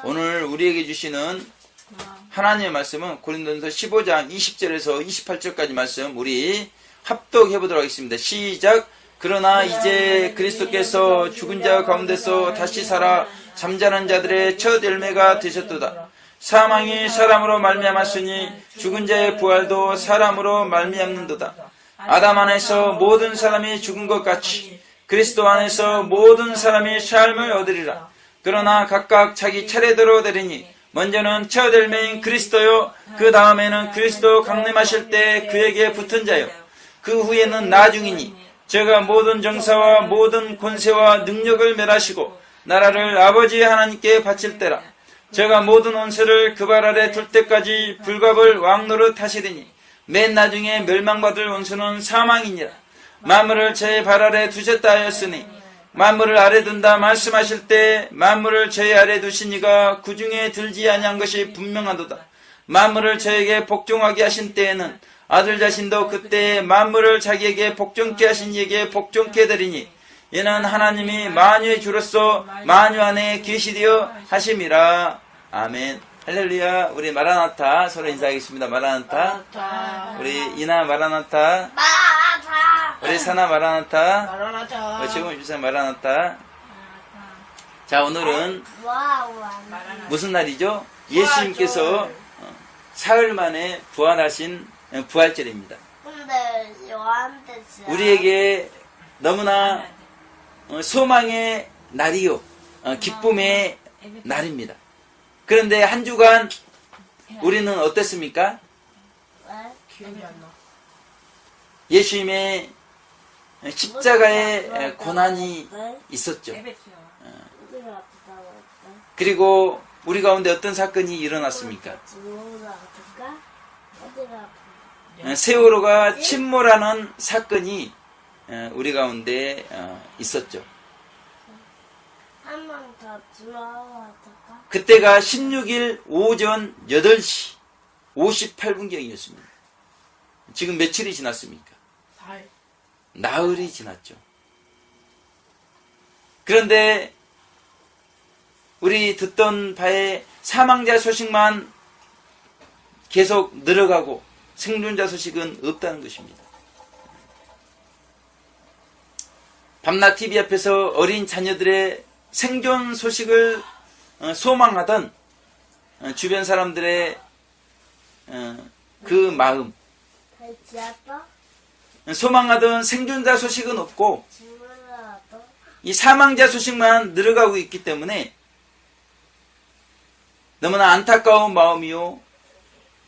오늘 우리에게 주시는 하나님의 말씀은 고린도전서 15장 20절에서 28절까지 말씀 우리 합독해 보도록 하겠습니다. 시작. 그러나 이제 그리스도께서 죽은 자 가운데서 다시 살아 잠자는 자들의 첫 열매가 되셨도다. 사망이 사람으로 말미암았으니 죽은 자의 부활도 사람으로 말미암는도다. 아담 안에서 모든 사람이 죽은 것 같이 그리스도 안에서 모든 사람이 삶을 얻으리라. 그러나 각각 자기 차례대로 되리니 먼저는 첫 열매인 그리스도요, 그 다음에는 그리스도 강림하실 때 그에게 붙은 자요, 그 후에는 나중이니 저가 모든 정사와 모든 권세와 능력을 멸하시고 나라를 아버지 하나님께 바칠 때라. 저가 모든 원수를 그 발 아래 둘 때까지 불갑을 왕노릇 하시리니 맨 나중에 멸망받을 원수는 사망이니라. 만물을 저의 발 아래 두셨다 하였으니 만물을 아래 둔다 말씀하실 때 만물을 저의 아래 두신 이가 그 중에 들지 아니한 것이 분명하도다. 만물을 저에게 복종하게 하신 때에는 아들 자신도 그때에 만물을 자기에게 복종케 하신 이에게 복종케 되리니 이는 하나님이 만유의 주로서 만유 안에 계시되어 하심이라. 아멘. 할렐루야. 우리 마라나타 서로 인사하겠습니다. 마라나타. 우리 이나 마라나타. 우리 사나 마라나타. 지금 주사 마라나타. 자, 오늘은 무슨 날이죠? 예수님께서 사흘 만에 부활하신 부활절입니다. 우리에게 너무나 소망의 날이요, 기쁨의 날입니다. 그런데 한 주간 우리는 어땠습니까? 예수님의 십자가의 고난이 있었죠. 그리고 우리 가운데 어떤 사건이 일어났습니까? 세월호가 침몰하는 사건이 우리 가운데 있었죠. 그때가 16일 오전 8시 58분경이었습니다. 지금 며칠이 지났습니까? 나흘이 지났죠. 그런데 우리 듣던 바에 사망자 소식만 계속 늘어가고 생존자 소식은 없다는 것입니다. 밤낮 TV 앞에서 어린 자녀들의 생존 소식을 소망하던 주변 사람들의 그 마음, 소망하던 생존자 소식은 없고 이 사망자 소식만 늘어가고 있기 때문에 너무나 안타까운 마음이요,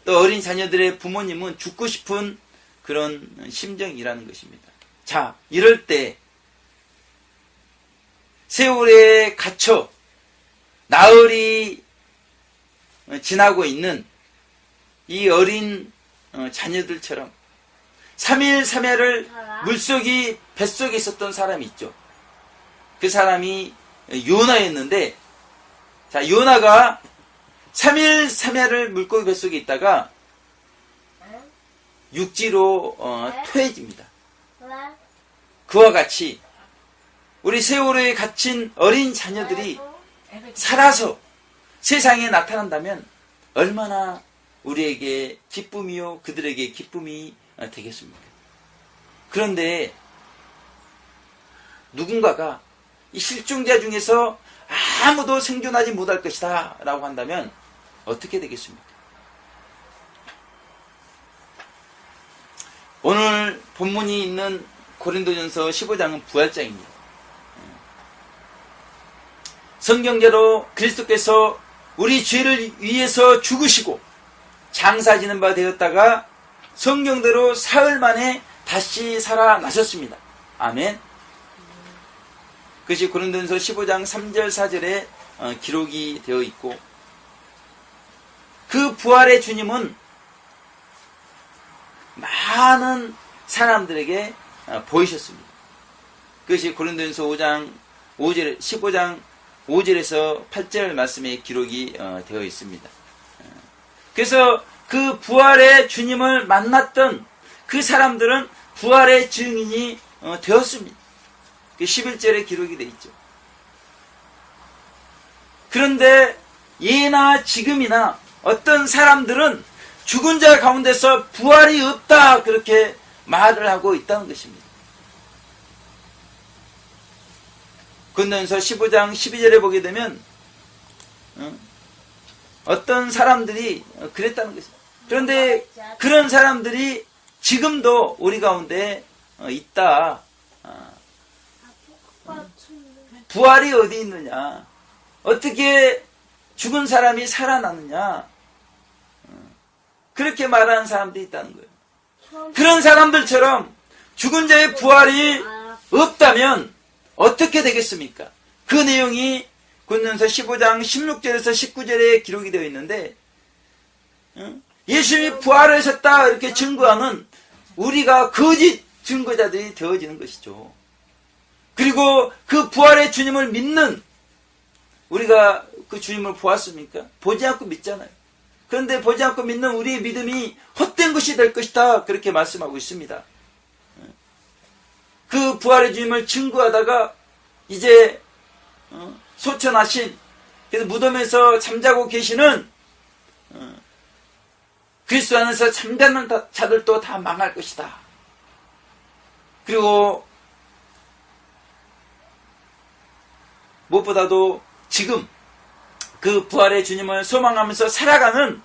또 어린 자녀들의 부모님은 죽고 싶은 그런 심정이라는 것입니다. 자, 이럴 때 세월에 갇혀 나흘이 지나고 있는 이 어린 자녀들처럼 3일 3夜을 물속이 뱃속에 있었던 사람이 있죠. 그 사람이 요나였는데, 자, 요나가 3일 3夜을 물고기 뱃속에 있다가 육지로 토해집니다. 그와 같이 우리 세월호에 갇힌 어린 자녀들이 살아서 세상에 나타난다면 얼마나 우리에게 기쁨이요, 그들에게 기쁨이 되겠습니까? 그런데 누군가가 이 실종자 중에서 아무도 생존하지 못할 것이다 라고 한다면 어떻게 되겠습니까? 오늘 본문이 있는 고린도전서 15장은 부활장입니다. 성경대로 그리스도께서 우리 죄를 위해서 죽으시고 장사지는 바 되었다가 성경대로 사흘 만에 다시 살아나셨습니다. 아멘. 그것이 고린도전서 15장 3절 4절에 기록이 되어 있고, 그 부활의 주님은 많은 사람들에게 보이셨습니다. 그것이 고린도전서 15장 5절에서 8절 말씀에 기록이 되어 있습니다. 그래서 그 부활의 주님을 만났던 그 사람들은 부활의 증인이 되었습니다. 11절에 기록이 되어 있죠. 그런데 예나 지금이나 어떤 사람들은 죽은 자 가운데서 부활이 없다 그렇게 말을 하고 있다는 것입니다. 고린도전서 15장 12절에 보게 되면 어떤 사람들이 그랬다는 것입니다. 그런데 그런 사람들이 지금도 우리 가운데 있다. 부활이 어디 있느냐? 어떻게 죽은 사람이 살아나느냐? 그렇게 말하는 사람들이 있다는 거예요. 그런 사람들처럼 죽은 자의 부활이 없다면 어떻게 되겠습니까? 그 내용이 고린도전서 15장 16절에서 19절에 기록이 되어 있는데 예수님이 부활하셨다 이렇게 증거하는 우리가 거짓 증거자들이 되어지는 것이죠. 그리고 그 부활의 주님을 믿는 우리가 그 주님을 보았습니까? 보지 않고 믿잖아요. 그런데 보지 않고 믿는 우리의 믿음이 헛된 것이 될 것이다 그렇게 말씀하고 있습니다. 그 부활의 주님을 증거하다가 이제 소천하신 그래서 무덤에서 잠자고 계시는 그리스도 안에서 잠자는 자들도 다 망할 것이다. 그리고 무엇보다도 지금 그 부활의 주님을 소망하면서 살아가는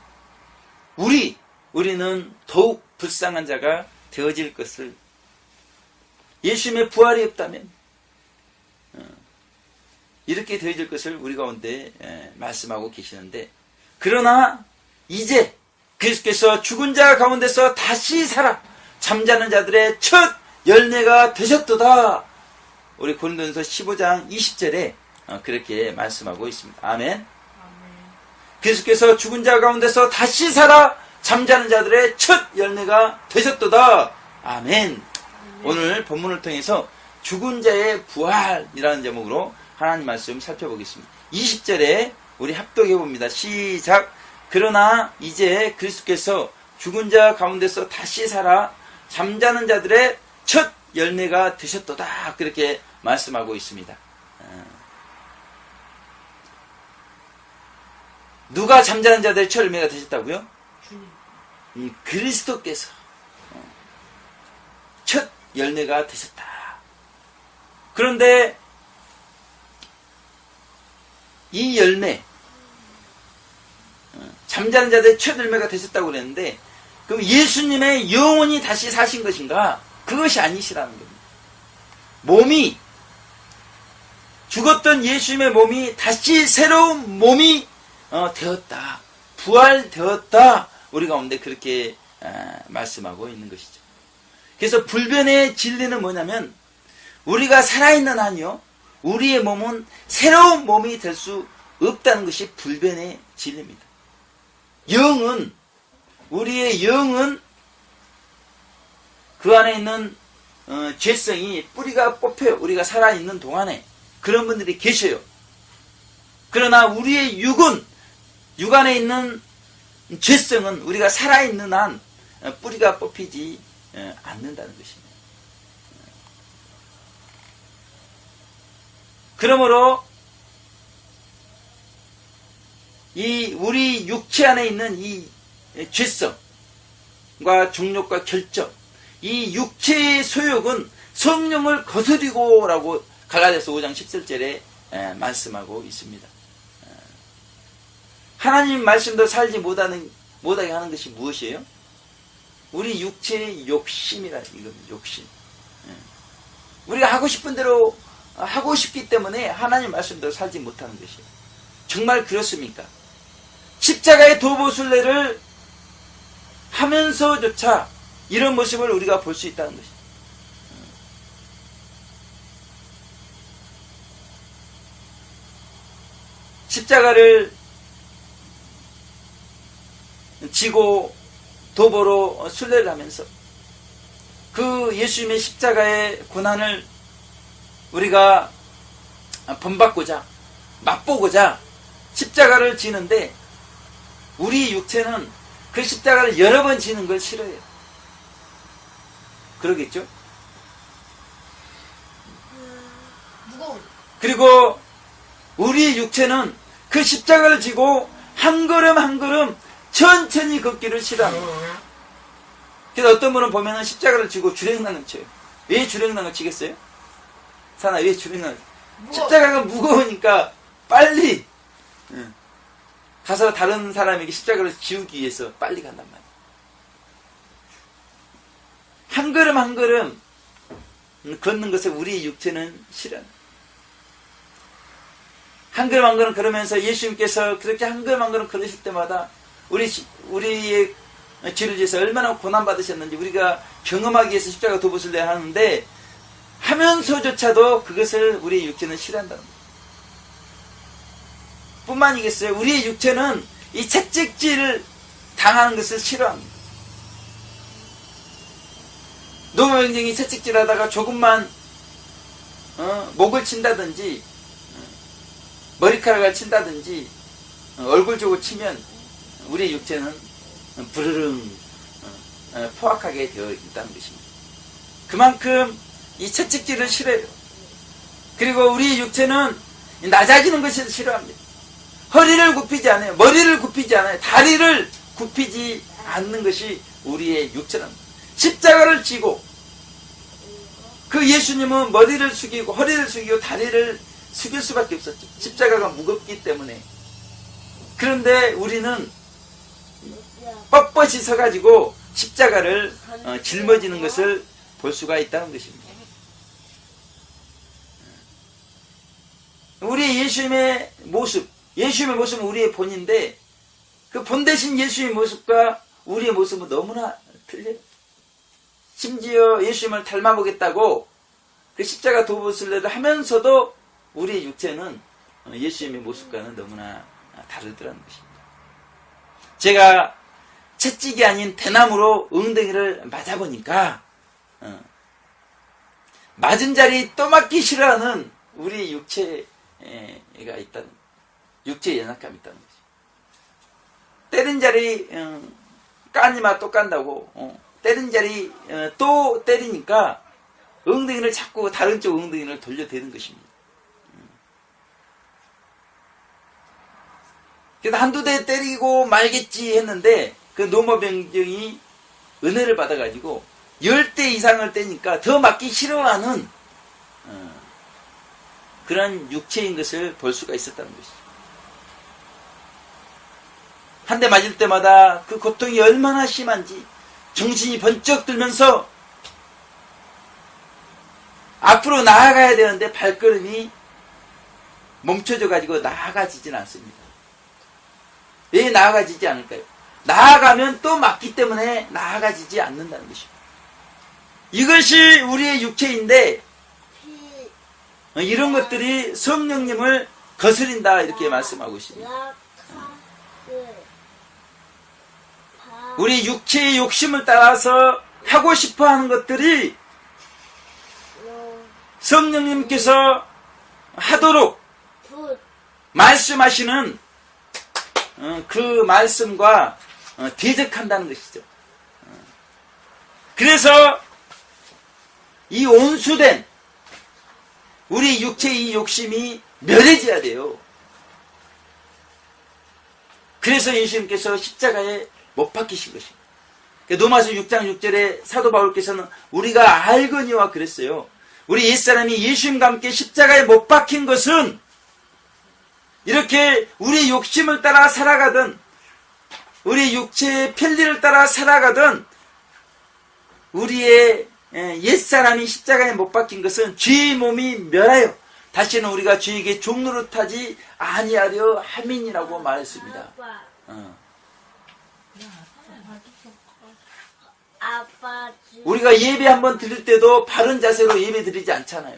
우리는 더욱 불쌍한 자가 되어질 것을 예수님의 부활이 없다면 이렇게 되어질 것을 우리 가운데 말씀하고 계시는데 그러나 이제 그리스도께서 죽은 자 가운데서 다시 살아 잠자는 자들의 첫 열매가 되셨도다. 우리 고린도전서 15장 20절에 그렇게 말씀하고 있습니다. 아멘. 그리스도께서 죽은 자 가운데서 다시 살아 잠자는 자들의 첫 열매가 되셨도다. 아멘. 오늘 본문을 통해서 죽은 자의 부활이라는 제목으로 하나님 말씀 살펴보겠습니다. 20절에 우리 합독해 봅니다. 시작. 그러나 이제 그리스도께서 죽은 자 가운데서 다시 살아 잠자는 자들의 첫 열매가 되셨도다. 그렇게 말씀하고 있습니다. 누가 잠자는 자들의 첫 열매가 되셨다고요? 주님. 그리스도께서 첫 열매가 되셨다. 그런데 이 열매 잠자는 자들의 첫 열매가 되셨다고 그랬는데 그럼 예수님의 영혼이 다시 사신 것인가? 그것이 아니시라는 겁니다. 몸이 죽었던 예수님의 몸이 다시 새로운 몸이 되었다. 부활되었다. 우리 가운데 그렇게 말씀하고 있는 것이죠. 그래서 불변의 진리는 뭐냐면 우리가 살아있는 한이요 우리의 몸은 새로운 몸이 될 수 없다는 것이 불변의 진리입니다. 영은 우리의 영은 그 안에 있는 죄성이 뿌리가 뽑혀요. 우리가 살아있는 동안에 그런 분들이 계셔요. 그러나 우리의 육 안에 있는 죄성은 우리가 살아있는 한 뿌리가 뽑히지 않는다는 것입니다. 그러므로 이 우리 육체 안에 있는 이 죄성과 종욕과 결정, 이 육체의 소욕은 성령을 거스리고라고 갈라디아서 5장 17절에 말씀하고 있습니다. 하나님 말씀도 살지 못하게 하는 것이 무엇이에요? 우리 육체의 욕심이라 이겁니다. 욕심. 우리가 하고 싶은 대로 하고 싶기 때문에 하나님 말씀대로 살지 못하는 것이에요. 정말 그렇습니까? 십자가의 도보순례를 하면서조차 이런 모습을 우리가 볼 수 있다는 것이죠. 십자가를 지고 도보로 순례를 하면서 그 예수님의 십자가의 고난을 우리가 본받고자 맛보고자 십자가를 지는데 우리 육체는 그 십자가를 여러 번 지는 걸 싫어해요. 그러겠죠? 무거운. 그리고 우리 육체는 그 십자가를 지고 한 걸음 한 걸음 천천히 걷기를 싫어합니다. 그래서 어떤 분은 보면은 십자가를 지고 주랭랑을 쳐요. 왜 주랭랑을 치겠어요? 사나, 왜 주랭랑을? 십자가가 무거우니까 빨리 가서 다른 사람에게 십자가를 지우기 위해서 빨리 간단 말이에요. 한 걸음 한 걸음 걷는 것을 우리의 육체는 싫어합니다. 한 걸음 한 걸음 걸으면서 예수님께서 그렇게 한 걸음 한 걸음 걸으실 때마다 우리의 죄를 지어서 얼마나 고난받으셨는지 우리가 경험하기 위해서 십자가 도봇을 내야 하는데 하면서조차도 그것을 우리의 육체는 싫어한다는 거예요. 뿐만이겠어요. 우리의 육체는 이 채찍질을 당하는 것을 싫어합니다. 노무현경이 채찍질하다가 조금만 목을 친다든지 머리카락을 친다든지 얼굴 쪽을 치면 우리의 육체는 부르릉 포악하게 되어 있다는 것입니다. 그만큼 이 채찍질을 싫어해요. 그리고 우리 육체는 낮아지는 것을 싫어합니다. 허리를 굽히지 않아요. 머리를 굽히지 않아요. 다리를 굽히지 않는 것이 우리의 육체랍니다. 십자가를 지고 그 예수님은 머리를 숙이고 허리를 숙이고 다리를 숙일 수밖에 없었죠. 십자가가 무겁기 때문에. 그런데 우리는 뻣뻣이 서가지고 십자가를 짊어지는 것을 볼 수가 있다는 것입니다. 우리 예수님의 모습은 우리의 본인데 그 본 대신 예수님의 모습과 우리의 모습은 너무나 틀려요. 심지어 예수님을 닮아보겠다고 그 십자가 도봇을 하면서도 우리의 육체는 예수님의 모습과는 너무나 다르더라는 것입니다. 제가 채찍이 아닌 대나무로 엉덩이를 맞아보니까 맞은 자리 또 맞기 싫어하는 우리 육체가 있다는, 육체의 연약감이 있다는 거죠. 때린 자리 까니마 또 깐다고 때린 자리 또 때리니까 엉덩이를 자꾸 다른 쪽 엉덩이를 돌려대는 것입니다. 그래서 한두 대 때리고 말겠지 했는데 그 노모병정이 은혜를 받아가지고 10대 이상을 때니까 더 맞기 싫어하는 그런 육체인 것을 볼 수가 있었다는 것이죠. 한 대 맞을 때마다 그 고통이 얼마나 심한지 정신이 번쩍 들면서 앞으로 나아가야 되는데 발걸음이 멈춰져 가지고 나아가지진 않습니다. 왜 나아가지지 않을까요? 나아가면 또 맞기 때문에 나아가지지 않는다는 것입니다. 이것이 우리의 육체인데 이런 것들이 성령님을 거스린다 이렇게 말씀하고 있습니다. 우리 육체의 욕심을 따라서 하고 싶어하는 것들이 성령님께서 하도록 말씀하시는 그 말씀과 대적한다는 것이죠. 그래서 이 온수된 우리 육체의 이 욕심이 멸해져야 돼요. 그래서 예수님께서 십자가에 못 박히신 것입니다. 로마서 6장 6절에 사도 바울께서는 우리가 알거니와 그랬어요. 우리 옛사람이 예수님과 함께 십자가에 못 박힌 것은 이렇게 우리 욕심을 따라 살아가든 우리 육체의 편리를 따라 살아가든 우리의 옛사람이 십자가에 못 박힌 것은 죄의 몸이 멸하여 다시는 우리가 죄에게 종노릇하지 아니하려 함이니라고 말했습니다. 우리가 예배 한번 드릴 때도 바른 자세로 예배 드리지 않잖아요.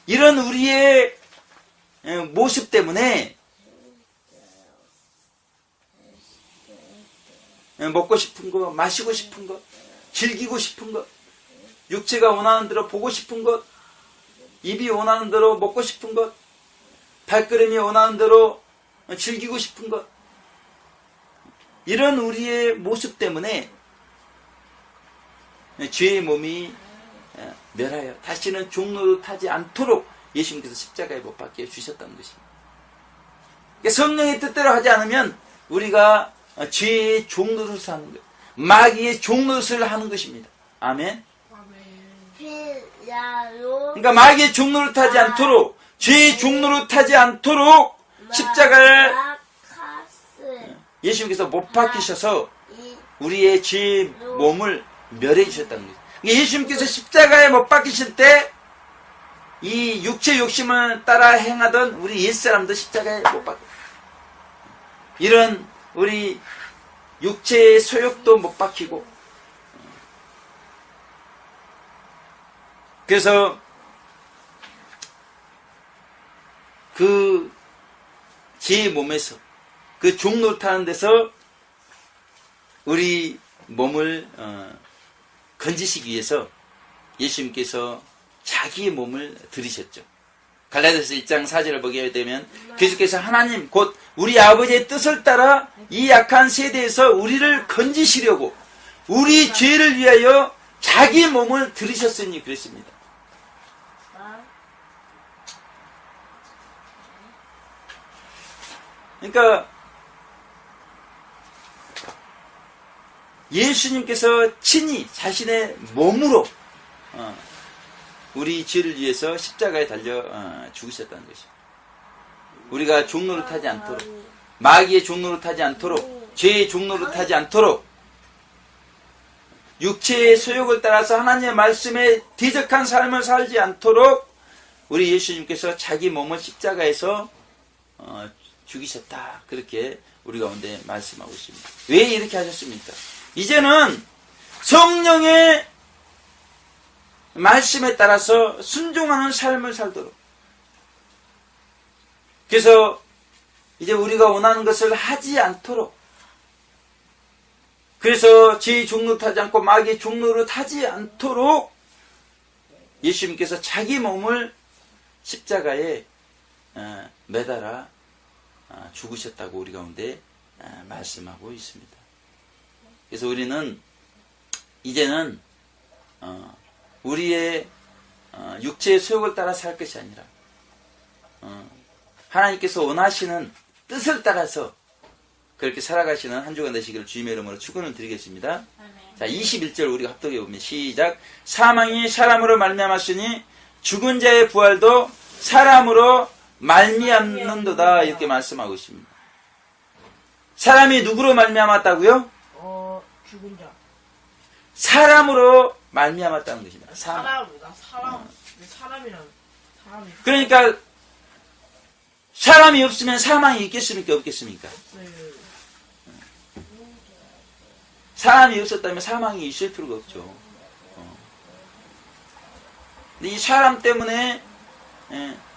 이런 우리의 모습 때문에 먹고 싶은 것, 마시고 싶은 것, 즐기고 싶은 것, 육체가 원하는 대로 보고 싶은 것, 입이 원하는 대로 먹고 싶은 것, 발걸음이 원하는 대로 즐기고 싶은 것, 이런 우리의 모습 때문에 죄의 몸이 멸하여 다시는 종노릇하지 않도록 예수님께서 십자가에 못 박혀 주셨다는 것입니다. 그러니까 성령의 뜻대로 하지 않으면 우리가 죄의 종노릇을 하는 거예요. 마귀의 종노릇을 하는 것입니다. 아멘. 그러니까 마귀의 종노릇 하지 않도록, 죄의 종노릇 하지 않도록 십자가를 예수님께서 못 박히셔서 우리의 죄의 몸을 멸해 주셨다는 거예요. 그러니까 예수님께서 십자가에 못 박히실 때 이 육체 욕심을 따라 행하던 우리 옛사람도 십자가에 못 박혀요. 이런 우리 육체의 소욕도 못 박히고, 그래서 그 제 몸에서 그 종노릇하는 데서 우리 몸을 건지시기 위해서 예수님께서 자기의 몸을 들이셨죠. 갈라디아서 1장 4절을 보게 되면 계속해서 하나님 곧 우리 아버지의 뜻을 따라 이 약한 세대에서 우리를 건지시려고 우리 죄를 위하여 자기 몸을 들이셨으니 그랬습니다. 그러니까 예수님께서 친히 자신의 몸으로 우리 죄를 위해서 십자가에 달려 죽으셨다는 것입니다. 우리가 종노릇하지 않도록, 마귀의 종노릇하지 않도록, 죄의 종노릇하지 않도록, 육체의 소욕을 따라서 하나님의 말씀에 대적한 삶을 살지 않도록 우리 예수님께서 자기 몸을 십자가에서 죽이셨다. 그렇게 우리 가운데 말씀하고 있습니다. 왜 이렇게 하셨습니까? 이제는 성령의 말씀에 따라서 순종하는 삶을 살도록. 그래서 이제 우리가 원하는 것을 하지 않도록, 그래서 죄의 종노릇하지 않고 마귀의 종노릇하지 않도록 예수님께서 자기 몸을 십자가에 매달아 죽으셨다고 우리 가운데 말씀하고 있습니다. 그래서 우리는 이제는 우리의 육체의 소욕을 따라 살 것이 아니라 하나님께서 원하시는 뜻을 따라서 그렇게 살아가시는 한 주간 되시기를 주님의 이름으로 축원을 드리겠습니다. 자, 21절 우리가 합독해 보면 시작. 사망이 사람으로 말미암았으니 죽은 자의 부활도 사람으로 말미암는도다. 이렇게 말씀하고 있습니다. 사람이 누구로 말미암았다고요? 죽은 자. 사람으로 말미암았다는 것입니다. 사람이란 사람이. 그러니까 사람이 없으면 사망이 있겠습니까? 없겠습니까? 네. 사람이 없었다면 사망이 있을 필요가 없죠. 근데 이 사람 때문에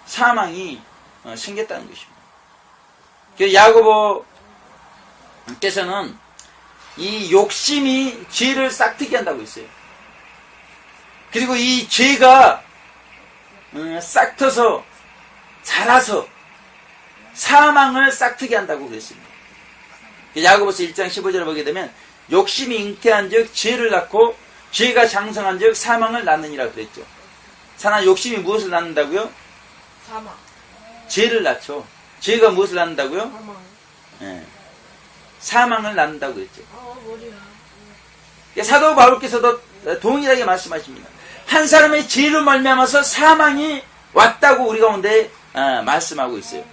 사망이 생겼다는 것입니다. 그래서 야고보께서는 이 욕심이 죄를 싹트게 한다고 했어요. 그리고 이 죄가 싹트서 자라서 사망을 싹트게 한다고 그랬습니다. 야고보서 1장 15절을 보게 되면 욕심이 잉태한 즉 죄를 낳고 죄가 장성한 즉 사망을 낳느니라 그랬죠. 사나 욕심이 무엇을 낳는다고요? 사망. 죄를 낳죠. 죄가 무엇을 낳는다고요? 사망. 네. 사망을 낳는다고 그랬죠. 머리가. 사도 바울께서도 동일하게 말씀하십니다. 한 사람의 죄로 말미암아서 사망이 왔다고 우리 가운데 말씀하고 있어요.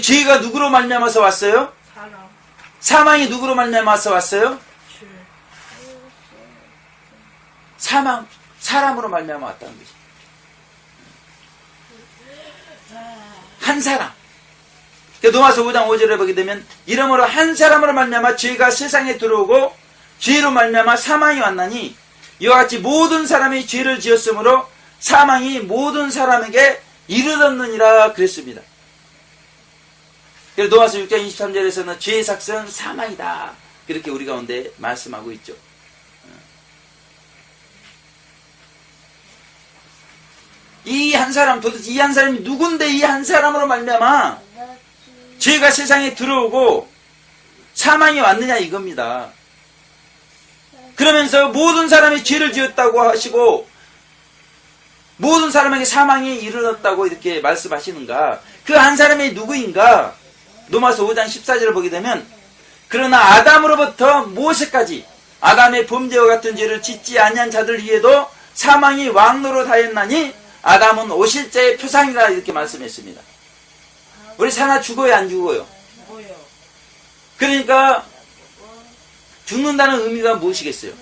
죄가 누구로 말미암아서 왔어요? 사람. 사망이 누구로 말미암아서 왔어요? 죄. 사람으로 말미암아 왔다는 것이죠. 한 사람. 로마서 5장 5절에 보게 되면 이러므로 한 사람으로 말미암아 죄가 세상에 들어오고 죄로 말미암아 사망이 왔나니 이와 같이 모든 사람이 죄를 지었으므로 사망이 모든 사람에게 이르렀느니라 그랬습니다. 그래서 로마서 6장 23절에서는 죄의 삭은 사망이다. 그렇게 우리 가운데 말씀하고 있죠. 이 한 사람, 도대체 이 한 사람이 누군데 이 한 사람으로 말미암아 죄가 세상에 들어오고 사망이 왔느냐 이겁니다. 그러면서 모든 사람이 죄를 지었다고 하시고 모든 사람에게 사망이 이르렀다고 이렇게 말씀하시는가? 그 한 사람이 누구인가? 로마서 5장 14절을 보게 되면 그러나 아담으로부터 모세까지 아담의 범죄와 같은 죄를 짓지 아니한 자들 위에도 사망이 왕노릇하였나니 아담은 오실자의 표상이라 이렇게 말씀했습니다. 우리 사나 죽어요, 안 죽어요? 뭐요? 그러니까 죽는다는 의미가 무엇이겠어요?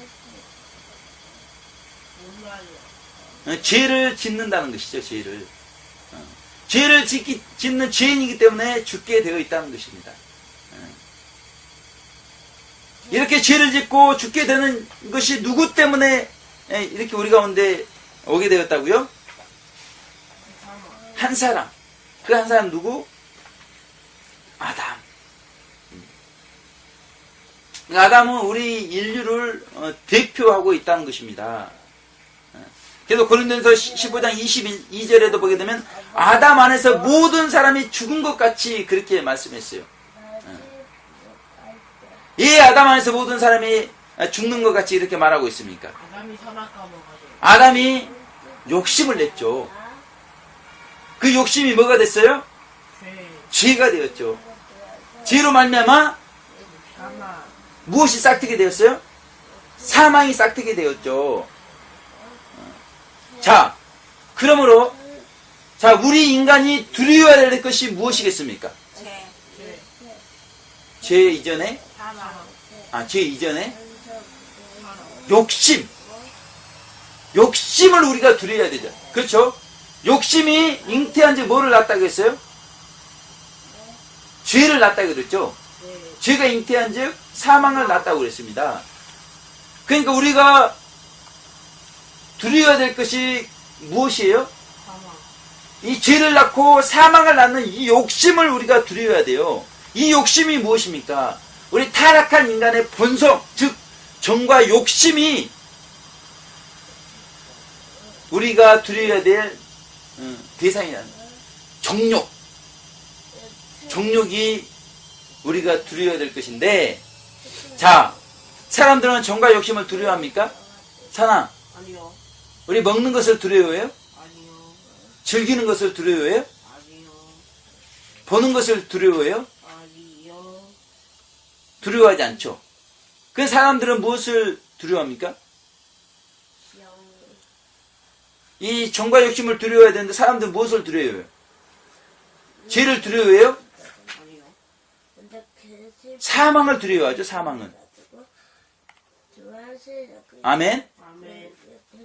몰라요. 죄를 짓는다는 것이죠. 죄를 짓는 죄인이기 때문에 죽게 되어 있다는 것입니다. 이렇게 죄를 짓고 죽게 되는 것이 누구 때문에 이렇게 우리 가운데 오게 되었다고요? 한 사람. 그 한 사람 누구? 아담. 아담은 우리 인류를 대표하고 있다는 것입니다. 그래서 고린도전서 15장 22절에도 보게 되면 아담 안에서 모든 사람이 죽은 것 같이 그렇게 말씀했어요. 예, 아담 안에서 모든 사람이 죽는 것 같이 이렇게 말하고 있습니까? 아담이 선악과 먹어가지고. 아담이 욕심을 냈죠. 그 욕심이 뭐가 됐어요? 죄가 되었죠. 죄로 말미암아 사망. 무엇이 싹트게 되었어요? 사망이 싹트게 되었죠. 자, 그러므로 자, 우리 인간이 두려워야 될 것이 무엇이겠습니까? 죄. 죄 이전에? 사망. 죄 이전에? 욕심. 욕심을 우리가 두려워야 되죠. 그렇죠? 욕심이 잉태한 지 뭐를 낳았다고 했어요? 죄를 낳았다고 그랬죠? 죄가 잉태한 즉 사망을 낳았다고 그랬습니다. 그러니까 우리가 두려워야 될 것이 무엇이에요? 사망. 이 죄를 낳고 사망을 낳는 이 욕심을 우리가 두려워야 돼요. 이 욕심이 무엇입니까? 우리 타락한 인간의 본성, 즉 정과 욕심이 우리가 두려워야 될 대상이라는 거예요. 정욕이 우리가 두려워야 될 것인데, 자, 사람들은 정과 욕심을 두려워합니까? 사나, 아니요. 우리 먹는 것을 두려워해요? 아니요. 즐기는 것을 두려워해요? 아니요. 보는 것을 두려워해요? 아니요. 두려워하지 않죠. 그 사람들은 무엇을 두려워합니까? 이 정과 욕심을 두려워해야 되는데 사람들은 무엇을 두려워해요? 죄를 두려워해요? 아니요. 사망을 두려워하죠. 사망은. 아멘? 아멘.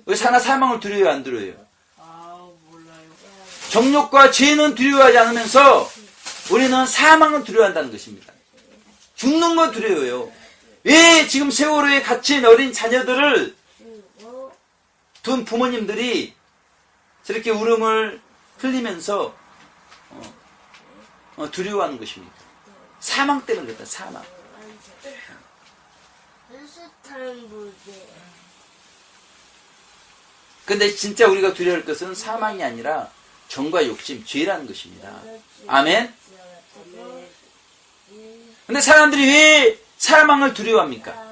왜 사나 사망을 두려워해요? 안 두려워해요? 아, 몰라요. 정욕과 죄는 두려워하지 않으면서 우리는 사망을 두려워한다는 것입니다. 죽는 건 두려워해요. 왜 지금 세월호에 갇힌 어린 자녀들을 둔 부모님들이 저렇게 울음을 흘리면서 두려워하는 것입니까? 사망 때문에 그렇다. 사망. 근데 진짜 우리가 두려워할 것은 사망이 아니라 정과 욕심, 죄라는 것입니다. 아멘? 근데 사람들이 왜 사망을 두려워합니까?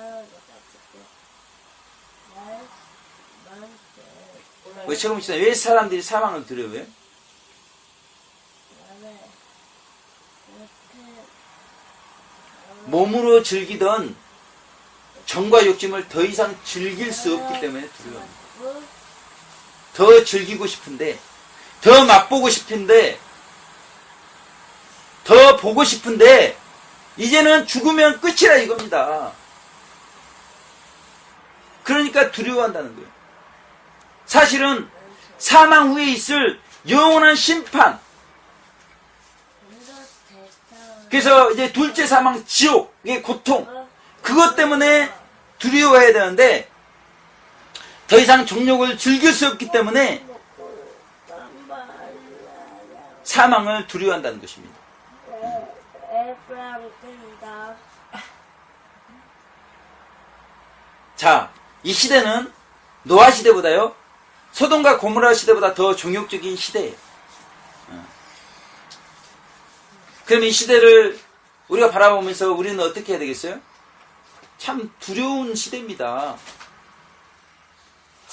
왜 처음 시작 왜 사람들이 사망을 두려워해요? 몸으로 즐기던 정과 욕심을 더 이상 즐길 수 없기 때문에 두려워합니다. 더 즐기고 싶은데, 더 맛보고 싶은데, 더 보고 싶은데, 이제는 죽으면 끝이라 이겁니다. 그러니까 두려워한다는 거예요. 사실은 사망 후에 있을 영원한 심판. 그래서 이제 둘째 사망, 지옥의 고통. 그것 때문에 두려워해야 되는데, 더 이상 정욕을 즐길 수 없기 때문에 사망을 두려워한다는 것입니다. 자, 이 시대는 노아 시대보다요, 소돔과 고모라 시대보다 더 정욕적인 시대예요. 그럼 이 시대를 우리가 바라보면서 우리는 어떻게 해야 되겠어요? 참 두려운 시대입니다.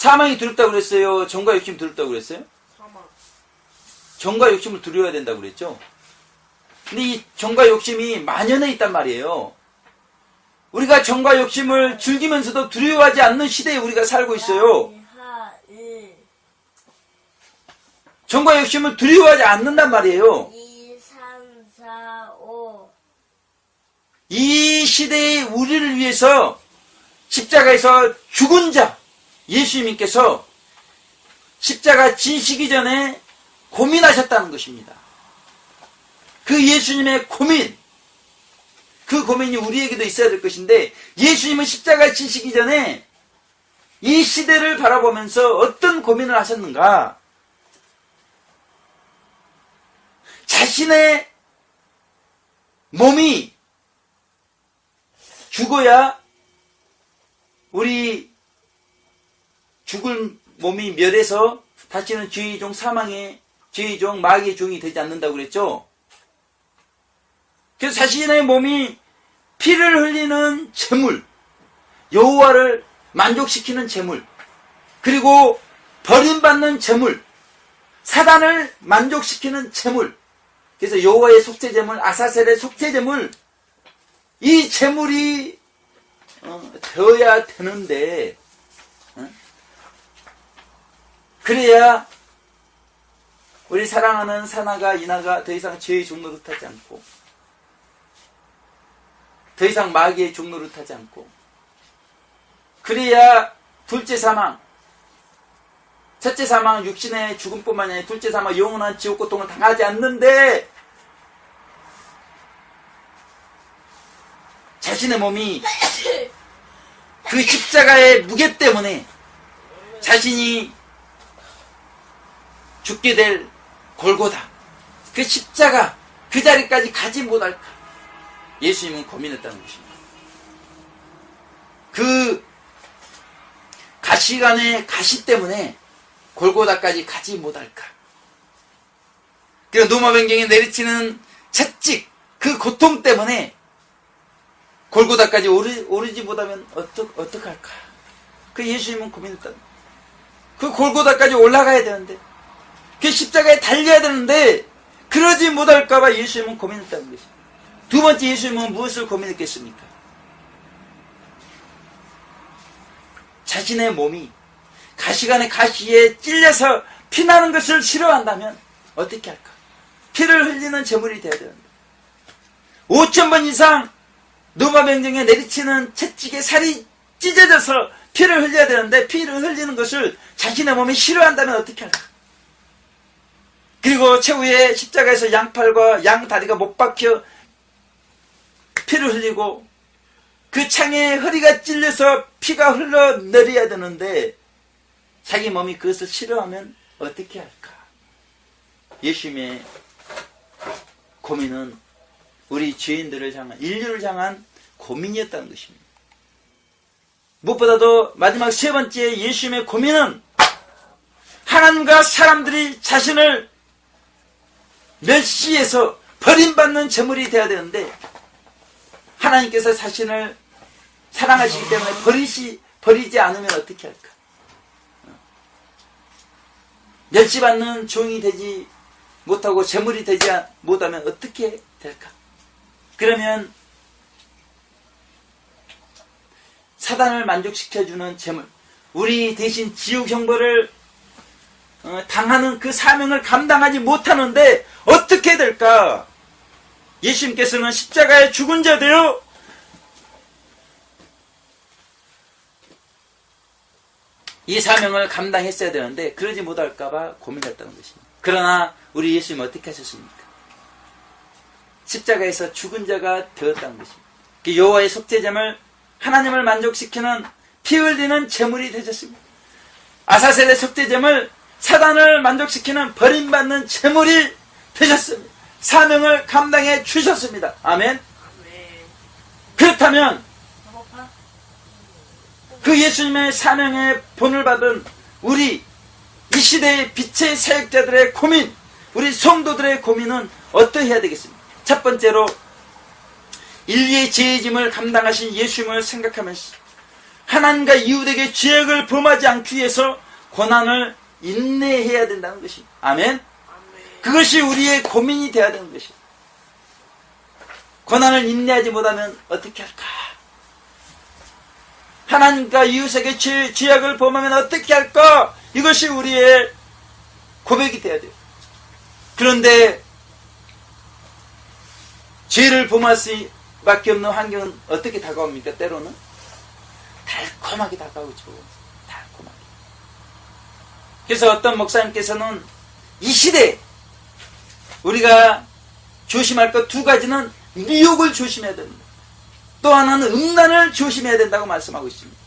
사망이 두렵다고 그랬어요? 정과 욕심 두렵다고 그랬어요? 사망. 정과 욕심을 두려워야 된다고 그랬죠? 근데 이 정과 욕심이 만연해 있단 말이에요. 우리가 정과 욕심을 즐기면서도 두려워하지 않는 시대에 우리가 살고 있어요. 정과 욕심을 두려워하지 않는단 말이에요. 2, 3, 4, 5. 이 시대의 우리를 위해서 십자가에서 죽은 자, 예수님께서 십자가 지시기 전에 고민하셨다는 것입니다. 그 예수님의 고민, 그 고민이 우리에게도 있어야 될 것인데, 예수님은 십자가 지시기 전에 이 시대를 바라보면서 어떤 고민을 하셨는가? 자신의 몸이 죽어야 우리 죽을 몸이 멸해서 다시는 죄의 종 사망의 죄의 종 마귀의 종이 되지 않는다고 그랬죠. 그래서 자신의 몸이 피를 흘리는 제물, 여호와를 만족시키는 제물, 그리고 버림받는 제물, 사단을 만족시키는 제물, 그래서 여호와의 속죄제물, 아사셀의 속죄제물, 이 제물이 되어야 되는데, 그래야 우리 사랑하는 사나가 이나가 더 이상 죄의 종로를 타지 않고, 더 이상 마귀의 종로를 타지 않고, 그래야 둘째 사망, 첫째 사망 육신의 죽음뿐만 아니라 둘째 사망 영원한 지옥 고통을 당하지 않는데, 자신의 몸이 그 십자가의 무게 때문에 자신이 죽게 될 골고다, 그 십자가 그 자리까지 가지 못할까, 예수님은 고민했다는 것입니다. 그 가시관의 가시 때문에 골고다까지 가지 못할까. 그리고 노마변경에 내리치는 채찍, 그 고통 때문에 골고다까지 오르지 못하면 어떡할까. 그 예수님은 고민했다. 그 골고다까지 올라가야 되는데, 그 십자가에 달려야 되는데 그러지 못할까봐 예수님은 고민했다는 것입니다. 두 번째, 예수님은 무엇을 고민했겠습니까? 자신의 몸이 가시관의 가시에 찔려서 피나는 것을 싫어한다면 어떻게 할까? 피를 흘리는 제물이 되어야 되는데, 5,000번 이상 노마병정에 내리치는 채찍에 살이 찢어져서 피를 흘려야 되는데, 피를 흘리는 것을 자신의 몸이 싫어한다면 어떻게 할까? 그리고 최후에 십자가에서 양팔과 양다리가 못 박혀 피를 흘리고, 그 창에 허리가 찔려서 피가 흘러내려야 되는데 자기 몸이 그것을 싫어하면 어떻게 할까? 예수님의 고민은 우리 죄인들을 향한, 인류를 향한 고민이었다는 것입니다. 무엇보다도 마지막 세 번째, 예수님의 고민은 하나님과 사람들이 자신을 멸시해서 버림받는 제물이 되어야 되는데, 하나님께서 자신을 사랑하시기 때문에 버리지 않으면 어떻게 할까? 멸시받는 종이 되지 못하고 제물이 되지 못하면 어떻게 될까? 그러면 사단을 만족시켜주는 제물, 우리 대신 지옥 형벌을 당하는 그 사명을 감당하지 못하는데 어떻게 될까? 예수님께서는 십자가에 죽은 자 되어 이 사명을 감당했어야 되는데 그러지 못할까봐 고민했다는 것입니다. 그러나 우리 예수님은 어떻게 하셨습니까? 십자가에서 죽은 자가 되었다는 것입니다. 그 여호와의 속죄제물, 하나님을 만족시키는 피 흘리는 제물이 되셨습니다. 아사셀의 속죄제물, 사단을 만족시키는 버림받는 제물이 되셨습니다. 사명을 감당해 주셨습니다. 아멘. 그렇다면 그 예수님의 사명의 본을 받은 우리 이 시대의 빛의 사역자들의 고민, 우리 성도들의 고민은 어떠해야 되겠습니까? 첫 번째로 인류의 죄의 짐을 감당하신 예수님을 생각하면서 하나님과 이웃에게 죄악을 범하지 않기 위해서 고난을 인내해야 된다는 것입니다. 아멘? 아멘. 그것이 우리의 고민이 되어야 되는 것입니다. 고난을 인내하지 못하면 어떻게 할까? 하나님과 이웃에게 죄악을 범하면 어떻게 할까? 이것이 우리의 고백이 되어야 돼요. 그런데 죄를 범할 수밖에 없는 환경은 어떻게 다가옵니까? 때로는 달콤하게 다가오죠. 달콤하게. 그래서 어떤 목사님께서는 이 시대에 우리가 조심할 것 두 가지는 미혹을 조심해야 됩니다. 또 하나는 음란을 조심해야 된다고 말씀하고 있습니다.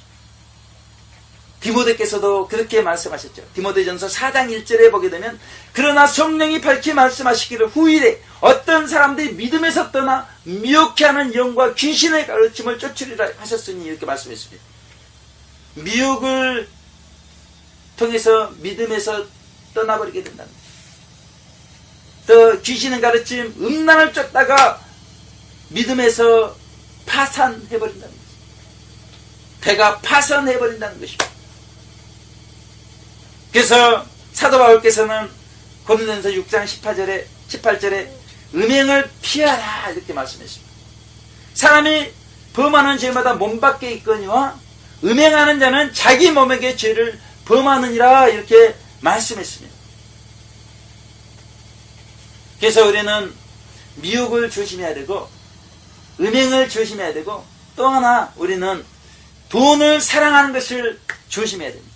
디모데께서도 그렇게 말씀하셨죠. 디모데전서 4장 1절에 보게 되면 그러나 성령이 밝히 말씀하시기를 후일에 어떤 사람들이 믿음에서 떠나 미혹해 하는 영과 귀신의 가르침을 쫓으리라 하셨으니 이렇게 말씀했습니다. 미혹을 통해서 믿음에서 떠나버리게 된답니다. 또 귀신의 가르침, 음란을 쫓다가 믿음에서 파산해버린다는 것입니다. 배가 파산해버린다는 것입니다. 그래서 사도 바울께서는 고린도전서 6장 18절에 음행을 피하라 이렇게 말씀했습니다. 사람이 범하는 죄마다 몸 밖에 있거니와 음행하는 자는 자기 몸에게 죄를 범하느니라 이렇게 말씀했습니다. 그래서 우리는 미혹을 조심해야 되고 음행을 조심해야 되고 또 하나 우리는 돈을 사랑하는 것을 조심해야 됩니다.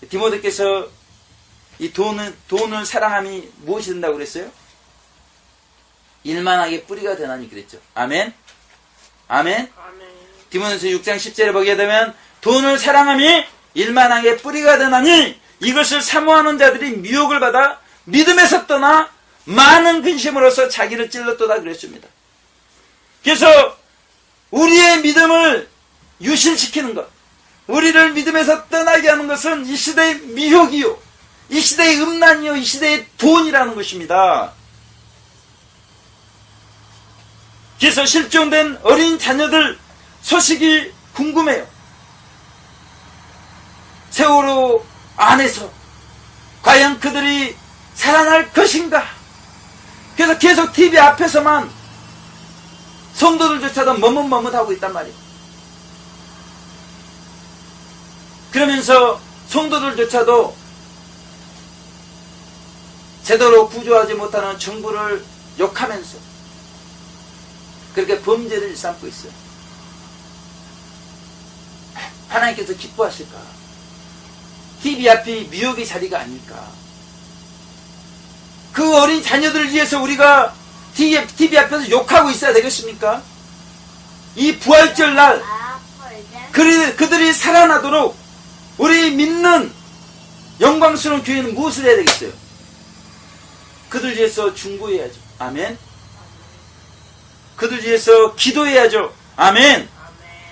디모데께서 이 돈을 사랑함이 무엇이 된다고 그랬어요? 일만하게 뿌리가 되나니 그랬죠. 아멘? 아멘? 아멘. 디모데전서 6장 10절에 보게 되면 돈을 사랑함이 일만하게 뿌리가 되나니 이것을 사모하는 자들이 미혹을 받아 믿음에서 떠나 많은 근심으로서 자기를 찔렀도다 그랬습니다. 그래서 우리의 믿음을 유실시키는 것, 우리를 믿음에서 떠나게 하는 것은 이 시대의 미혹이요, 이 시대의 음란이요, 이 시대의 돈이라는 것입니다. 그래서 실종된 어린 자녀들 소식이 궁금해요. 세월호 안에서 과연 그들이 살아날 것인가? 그래서 계속 TV 앞에서만 성도들조차도 머뭇머뭇하고 있단 말이에요. 그러면서 성도들조차도 제대로 구조하지 못하는 정부를 욕하면서 그렇게 범죄를 일삼고 있어요. 하나님께서 기뻐하실까? TV 앞이 미혹의 자리가 아닐까? 그 어린 자녀들을 위해서 우리가 TV 앞에서 욕하고 있어야 되겠습니까? 이 부활절 날 그들이 살아나도록 우리 믿는 영광스러운 교회는 무엇을 해야 되겠어요? 그들 위해서 중보해야죠. 아멘. 그들 위해서 기도해야죠. 아멘.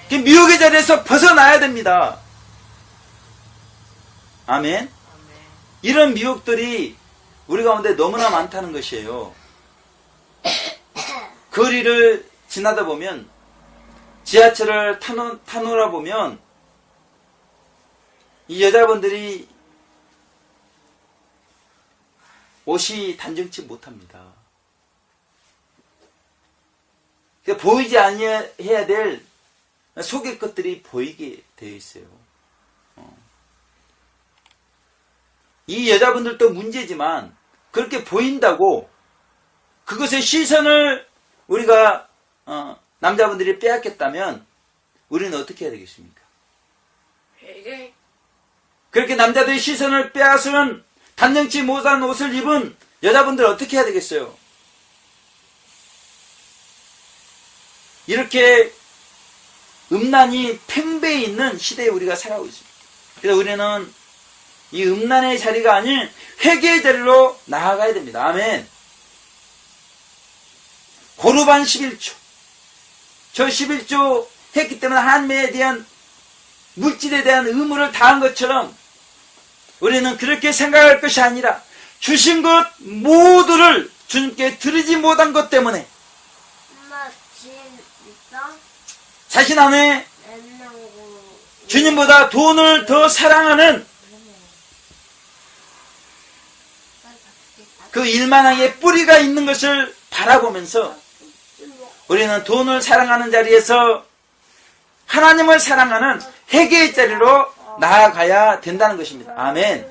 그 미혹의 자리에서 벗어나야 됩니다. 아멘. 이런 미혹들이 우리 가운데 너무나 많다는 것이에요. 거리를 지나다 보면 지하철을 타노라 보면 이 여자분들이 옷이 단정치 못합니다. 보이지 아니해야 될 속의 것들이 보이게 되어 있어요. 이 여자분들도 문제지만 그렇게 보인다고 그것의 시선을 우리가 남자분들이 빼앗겼다면 우리는 어떻게 해야 되겠습니까? 회개. 그렇게 남자들의 시선을 빼앗은 단정치 못한 옷을 입은 여자분들 어떻게 해야 되겠어요? 이렇게 음란이 팽배해 있는 시대에 우리가 살아가고 있습니다. 그래서 우리는 이 음란의 자리가 아닌 회개의 자리로 나아가야 됩니다. 아멘. 고르반 11조. 저 11조 했기 때문에 하나님에 대한 물질에 대한 의무를 다한 것처럼 우리는 그렇게 생각할 것이 아니라 주신 것 모두를 주님께 드리지 못한 것 때문에 엄마, 지금 있어? 자신 안에 주님보다 돈을 더 사랑하는 그 일만하게 뿌리가 있는 것을 바라보면서 우리는 돈을 사랑하는 자리에서 하나님을 사랑하는 회개의 자리로 나아가야 된다는 것입니다. 아멘.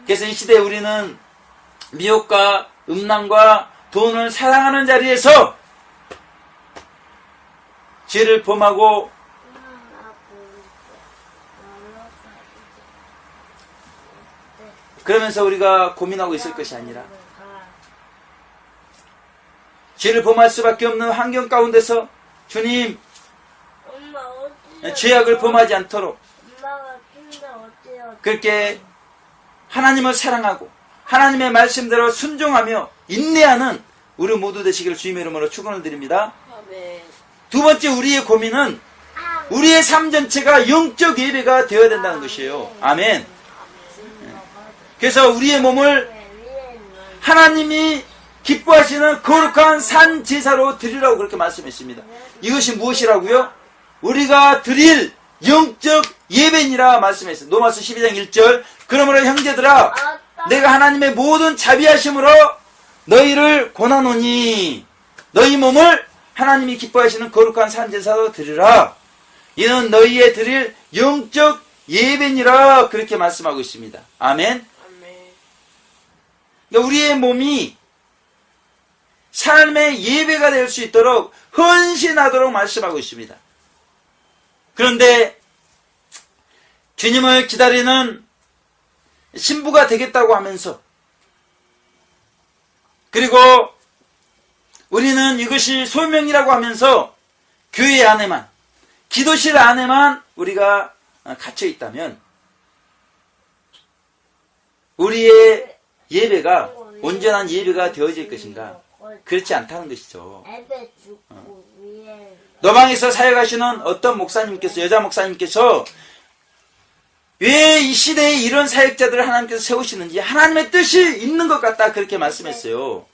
그래서 이 시대에 우리는 미혹과 음란과 돈을 사랑하는 자리에서 죄를 범하고 그러면서 우리가 고민하고 있을 것이 아니라 죄를 범할 수밖에 없는 환경 가운데서 주님 엄마 어때요? 죄악을 범하지 않도록 엄마가 근데 어때요? 그렇게 하나님을 사랑하고 하나님의 말씀대로 순종하며 인내하는 우리 모두 되시기를 주님의 이름으로 축원을 드립니다. 아멘. 두 번째 우리의 고민은 우리의 삶 전체가 영적 예배가 되어야 된다는 것이에요. 아멘. 그래서 우리의 몸을 하나님이 기뻐하시는 거룩한 산 제사로 드리라고 그렇게 말씀했습니다. 이것이 무엇이라고요? 우리가 드릴 영적 예배니라 말씀했어요. 로마서 12장 1절. 그러므로 형제들아 내가 하나님의 모든 자비하심으로 너희를 권하노니 너희 몸을 하나님이 기뻐하시는 거룩한 산 제사로 드리라. 이는 너희의 드릴 영적 예배니라 그렇게 말씀하고 있습니다. 아멘. 그러니까 우리의 몸이 삶의 예배가 될 수 있도록 헌신하도록 말씀하고 있습니다. 그런데 주님을 기다리는 신부가 되겠다고 하면서 그리고 우리는 이것이 소명이라고 하면서 교회 안에만 기도실 안에만 우리가 갇혀 있다면 우리의 예배가 온전한 예배가 되어질 것인가? 그렇지 않다는 것이죠. 노방에서 사역하시는 어떤 목사님께서 여자 목사님께서 왜 이 시대에 이런 사역자들을 하나님께서 세우시는지 하나님의 뜻이 있는 것 같다 그렇게 말씀했어요.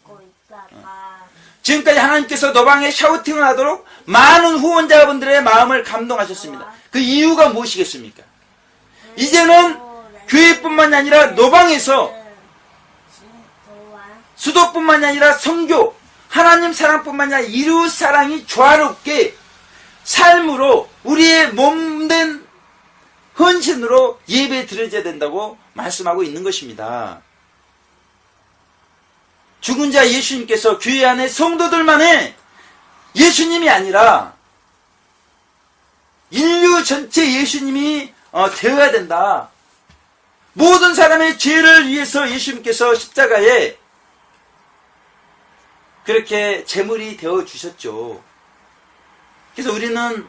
지금까지 하나님께서 노방에 샤우팅을 하도록 많은 후원자분들의 마음을 감동하셨습니다. 그 이유가 무엇이겠습니까? 이제는 교회뿐만 아니라 노방에서 수도뿐만 아니라 선교, 하나님 사랑뿐만 아니라 이웃 사랑이 조화롭게 삶으로 우리의 몸된 헌신으로 예배 드려져야 된다고 말씀하고 있는 것입니다. 죽은 자 예수님께서 교회 안에 성도들만의 예수님이 아니라 인류 전체 예수님이 되어야 된다. 모든 사람의 죄를 위해서 예수님께서 십자가에 그렇게 제물이 되어 주셨죠. 그래서 우리는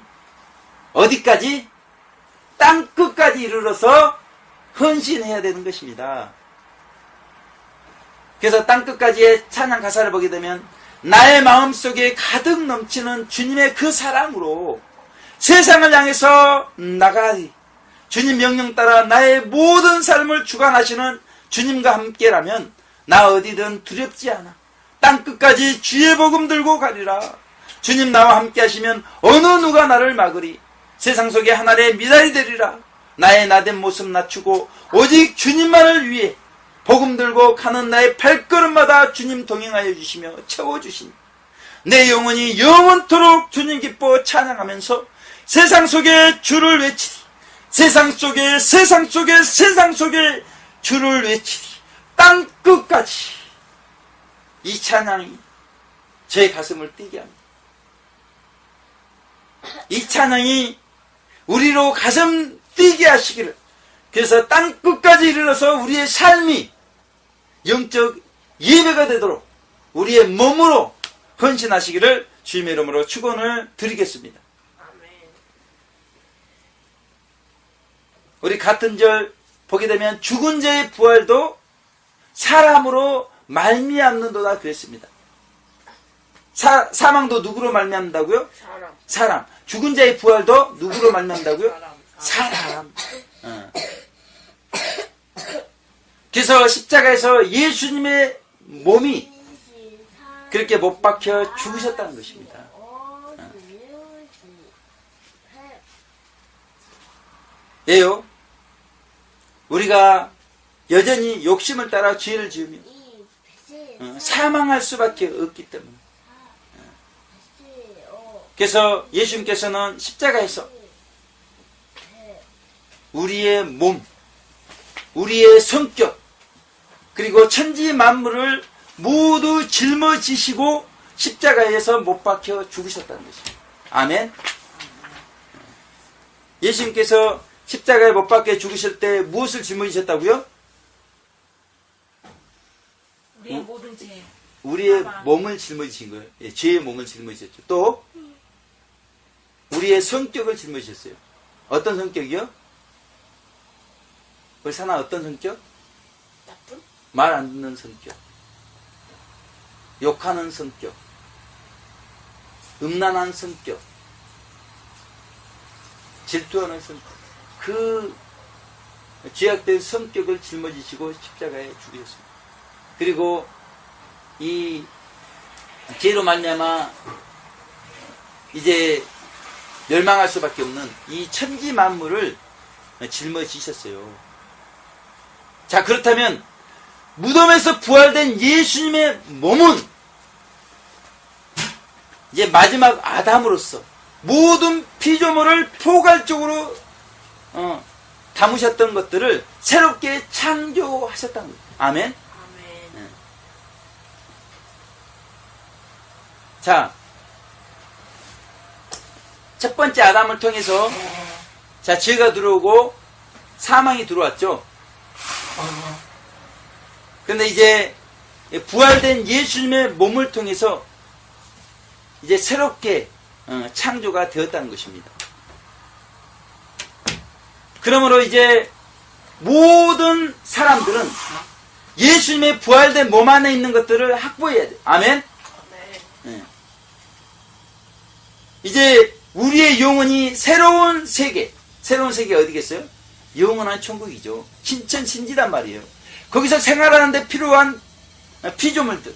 어디까지? 땅끝까지 이르러서 헌신해야 되는 것입니다. 그래서 땅끝까지의 찬양 가사를 보게 되면 나의 마음속에 가득 넘치는 주님의 그 사랑으로 세상을 향해서 나가리. 주님 명령 따라 나의 모든 삶을 주관하시는 주님과 함께라면 나 어디든 두렵지 않아. 땅끝까지 주의 복음 들고 가리라. 주님 나와 함께 하시면 어느 누가 나를 막으리. 세상 속에 하나의 미달이 되리라. 나의 나된 모습 낮추고 오직 주님만을 위해 복음 들고 가는 나의 발걸음마다 주님 동행하여 주시며 채워주시니 내 영혼이 영원토록 주님 기뻐 찬양하면서 세상 속에 주를 외치리. 세상 속에 주를 외치리. 땅끝까지 이 찬양이 제 가슴을 뛰게 합니다. 이 찬양이 우리로 가슴 뛰게 하시기를. 그래서 땅끝까지 이르러서 우리의 삶이 영적 예배가 되도록 우리의 몸으로 헌신하시기를 주님의 이름으로 축원을 드리겠습니다. 우리 같은 절 보게 되면 죽은 자의 부활도 사람으로 말미암는도다 그랬습니다. 사망도 누구로 말미암는다고요? 사람. 죽은 자의 부활도 누구로 말미암는다고요? 사람. 그래서 십자가에서 예수님의 몸이 그렇게 못 박혀 죽으셨다는 것입니다. 예요. 우리가 여전히 욕심을 따라 죄를 지으며 사망할 수밖에 없기 때문에. 그래서 예수님께서는 십자가에서 우리의 몸, 우리의 성격, 그리고 천지 만물을 모두 짊어지시고 십자가에서 못 박혀 죽으셨다는 것입니다. 아멘. 예수님께서 십자가에 못 박혀 죽으실 때 무엇을 짊어지셨다고요? 우리의 모든 죄. 우리의 몸을 짊어지신 거예요. 예, 죄의 몸을 짊어지셨죠. 또 우리의 성격을 짊어지셨어요. 어떤 성격이요? 우리 사나 어떤 성격? 나쁜? 말 안 듣는 성격, 욕하는 성격, 음란한 성격, 질투하는 성격, 그 죄악된 성격을 짊어지시고 십자가에 죽으셨습니다. 그리고 이 죄로 말미암아 이제 멸망할 수밖에 없는 이 천지 만물을 짊어지셨어요. 자, 그렇다면 무덤에서 부활된 예수님의 몸은 이제 마지막 아담으로서 모든 피조물을 포괄적으로 담으셨던 것들을 새롭게 창조하셨다는 거예요. 아멘. 아멘. 자, 첫 번째 아담을 통해서 자, 죄가 들어오고 사망이 들어왔죠. 그런데 이제 부활된 예수님의 몸을 통해서 이제 새롭게 창조가 되었다는 것입니다. 그러므로 이제 모든 사람들은 예수님의 부활된 몸 안에 있는 것들을 확보해야 돼요. 아멘. 아멘. 이제 우리의 영혼이 새로운 세계 어디겠어요? 영원한 천국이죠. 신천신지단 말이에요. 거기서 생활하는데 필요한 피조물들,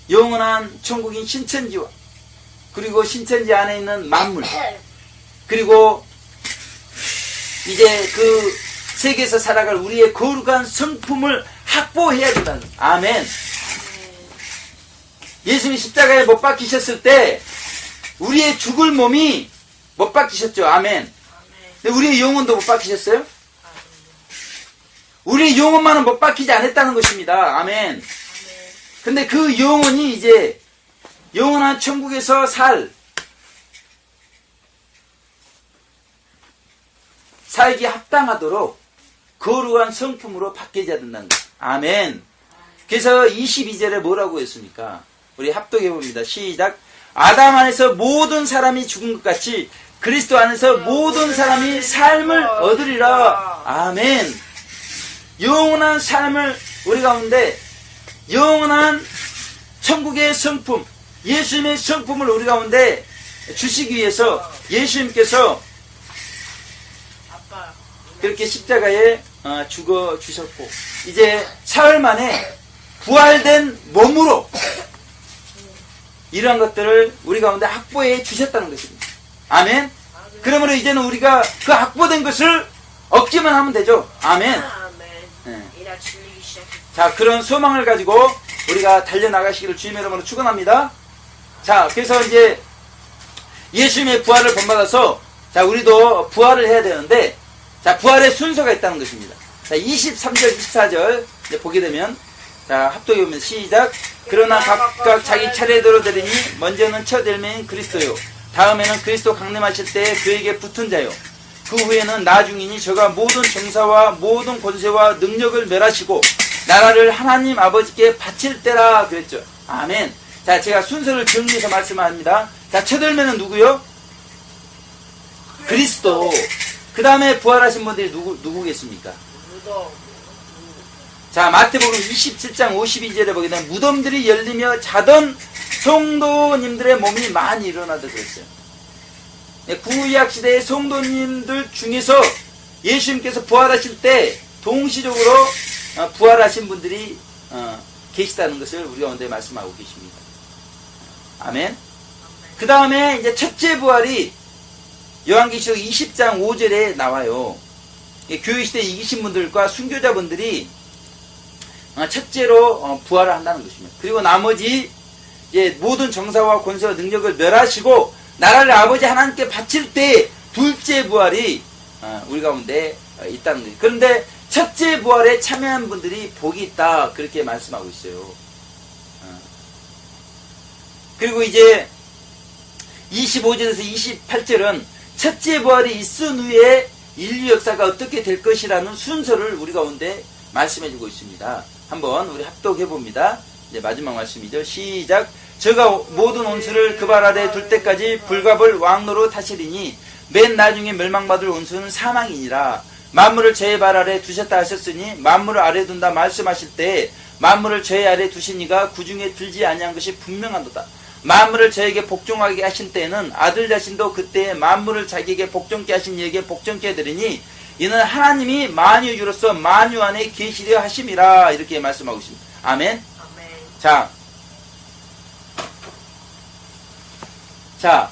영원한 천국인 신천지와 그리고 신천지 안에 있는 만물, 그리고 이제 그 세계에서 살아갈 우리의 거룩한 성품을 확보해야 된다는 거예요. 아멘. 예수님이 십자가에 못 박히셨을 때 우리의 죽을 몸이 못 박히셨죠. 아멘. 근데 우리의 영혼도 못 박히셨어요? 우리의 영혼만은 못 박히지 않았다는 것입니다. 아멘. 근데 그 영혼이 이제 영원한 천국에서 살기 합당하도록 거룩한 성품으로 바뀌어야 된다는 거예요. 아멘. 그래서 22절에 뭐라고 했습니까? 우리 합독해 봅니다. 시작. 아담 안에서 모든 사람이 죽은 것 같이 그리스도 안에서 모든 사람이 삶을 얻으리라. 아멘. 영원한 삶을 우리 가운데, 영원한 천국의 성품, 예수님의 성품을 우리 가운데 주시기 위해서 예수님께서 그렇게 십자가에 죽어 주셨고, 이제 사흘 만에 부활된 몸으로 이러한 것들을 우리 가운데 확보해 주셨다는 것입니다. 아멘. 그러므로 이제는 우리가 그 확보된 것을 얻기만 하면 되죠. 아멘. 네. 자, 그런 소망을 가지고 우리가 달려나가시기를 주님의 이름으로 축원합니다. 자, 그래서 이제 예수님의 부활을 본받아서 자, 우리도 부활을 해야 되는데, 자, 부활의 순서가 있다는 것입니다. 자, 23절, 24절 이제 보게 되면, 자, 합독해 보면 시작. 그러나 각각 자기 차례대로 되리니 먼저는 첫 열매인 그리스도요, 다음에는 그리스도 강림하실 때 그에게 붙은 자요, 그 후에는 나중이니 저가 모든 정사와 모든 권세와 능력을 멸하시고 나라를 하나님 아버지께 바칠 때라 그랬죠. 아멘. 자, 제가 순서를 정리해서 말씀합니다. 자, 첫 열매는 누구요? 그리스도. 그 다음에 부활하신 분들이 누구겠습니까? 자, 마태복음 27장 52절에 보게 되면 무덤들이 열리며 자던 성도님들의 몸이 많이 일어나다 그랬어요. 구약 시대의 성도님들 중에서 예수님께서 부활하실 때 동시적으로 부활하신 분들이 계시다는 것을 우리 가운데 말씀하고 계십니다. 아멘. 그 다음에 이제 첫째 부활이 요한계시록 20장 5절에 나와요. 교회시대 이기신 분들과 순교자분들이 첫째로 부활을 한다는 것입니다. 그리고 나머지 모든 정사와 권세와 능력을 멸하시고 나라를 아버지 하나님께 바칠 때 둘째 부활이 우리 가운데 있다는 거예요. 그런데 첫째 부활에 참여한 분들이 복이 있다, 그렇게 말씀하고 있어요. 그리고 이제 25절에서 28절은 첫째 부활이 있은 후에 인류 역사가 어떻게 될 것이라는 순서를 우리 가운데 말씀해주고 있습니다. 한번 우리 합독해봅니다. 이제 마지막 말씀이죠. 시작. 저가 모든 원수를 그 발 아래 둘 때까지 불갑을 왕노로 타시리니 맨 나중에 멸망받을 원수는 사망이니라. 만물을 저의 발 아래 두셨다 하셨으니 만물을 아래 둔다 말씀하실 때 만물을 저의 아래 두신 이가 그 중에 들지 아니한 것이 분명한도다. 만물을 저에게 복종하게 하신 때에는 아들 자신도 그때에 만물을 자기에게 복종케 하신 이에게 복종케 해드리니 이는 하나님이 만유주로서 만유 안에 계시려 하심이라, 이렇게 말씀하고 있습니다. 아멘. 아멘. 자,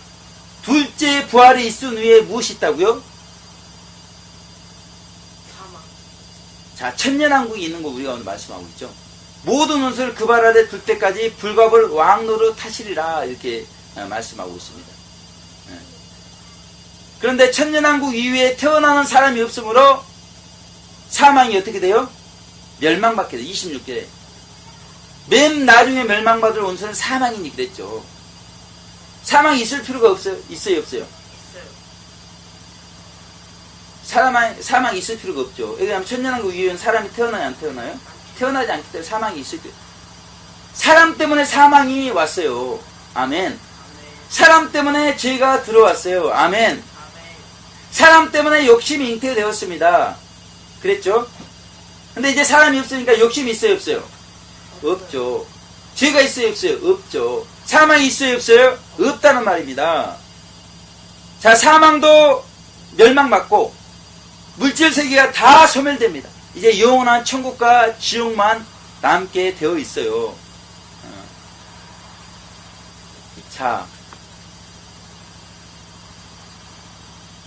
둘째 부활이 있은 후에 무엇이 있다고요? 사망. 자, 천년왕국이 있는 거 우리가 오늘 말씀하고 있죠. 모든 원수를 그 발 아래 둘 때까지 불갑을 왕노로 타시리라, 이렇게 말씀하고 있습니다. 그런데 천년왕국 이후에 태어나는 사람이 없으므로 사망이 어떻게 돼요? 멸망받게 돼요. 26절에 맨 나중에 멸망받을 원수는 사망이니 그랬죠. 사망이 있을 필요가 없어요? 있어요, 없어요? 있어요. 사망이 있을 필요가 없죠. 왜냐하면 천년왕국 이후에는 사람이 태어나요, 안 태어나요? 태어나지 않기 때문에 사망이 있을 때 사람 때문에 사망이 왔어요. 아멘. 아멘. 사람 때문에 죄가 들어왔어요. 아멘. 아멘. 사람 때문에 욕심이 잉태되었습니다. 그랬죠? 근데 이제 사람이 없으니까 욕심이 있어요, 없어요? 없죠. 죄가 있어요, 없어요? 없죠. 사망이 있어요, 없어요? 없다는 말입니다. 자, 사망도 멸망받고 물질 세계가 다 소멸됩니다. 이제 영원한 천국과 지옥만 남게 되어 있어요. 자,